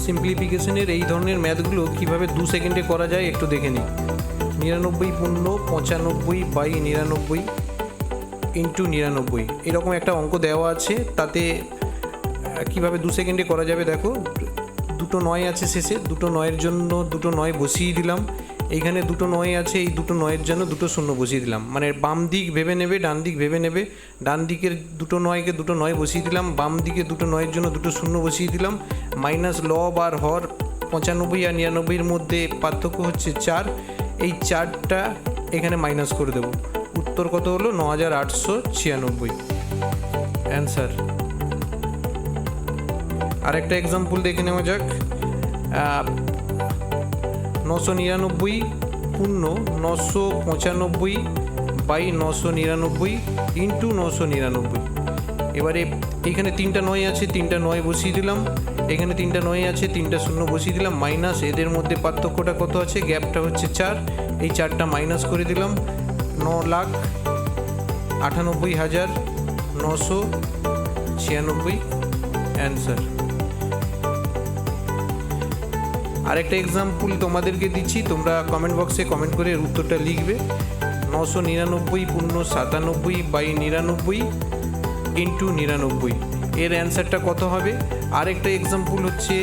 সিম্পলিফিকেশনের এই ধরনের ম্যাথগুলো কীভাবে 2 সেকেন্ডে করা যায় একটু দেখে নিই। 99.95/99 ইন্টু 99 এরকম একটা অঙ্ক দেওয়া আছে, তাতে কীভাবে 2 সেকেন্ডে করা যাবে দেখো। দুটো 9 আছে শেষে, দুটো 9-এর জন্য দুটো 9 বসিয়ে দিলাম। এইখানে দুটো 9 আছে, এই দুটো 9-এর জন্য দুটো 0 বসিয়ে দিলাম। মানে বাম দিক ভেবে নেবে, ডান দিক ভেবে নেবে। ডান দিকের দুটো 9-কে দুটো 9 বসিয়ে দিলাম, বাম দিকে দুটো 9-এর জন্য দুটো 0 বসিয়ে দিলাম। মাইনাস লব আর হর 95 আর 99-এর মধ্যে পার্থক্য হচ্ছে 4, এই 4টা এখানে মাইনাস করে দেবো। উত্তর কত হলো? 9896 অ্যান্সার। আরেকটা এক্সাম্পল দেখে নেওয়া যাক। 999.995/999 ইন্টু 999। এবারে এইখানে 3টা 9 আছে, 3টা 9 বসিয়ে দিলাম। এখানে 3টা 9 আছে, 3টা 0 বসিয়ে দিলাম। মাইনাস এদের মধ্যে পার্থক্যটা কত আছে? গ্যাপটা হচ্ছে 4, এই 4টা মাইনাস করে দিলাম। 9,98,996 অ্যান্সার। আরেকটা এক্সাম্পল তোমাদেরকে দিচ্ছি, তোমরা কমেন্ট বক্সে কমেন্ট করে এর উত্তরটা লিখবে। 999.97/99 ইন্টু 99 এর অ্যান্সারটা কত হবে? আরেকটা এক্সাম্পল হচ্ছে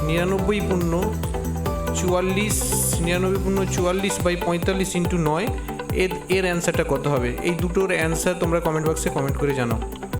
99.44/45 ইন্টু 9 এর অ্যান্সারটা কত হবে? এই দুটোর অ্যান্সার তোমরা কমেন্ট বক্সে কমেন্ট করে জানাও।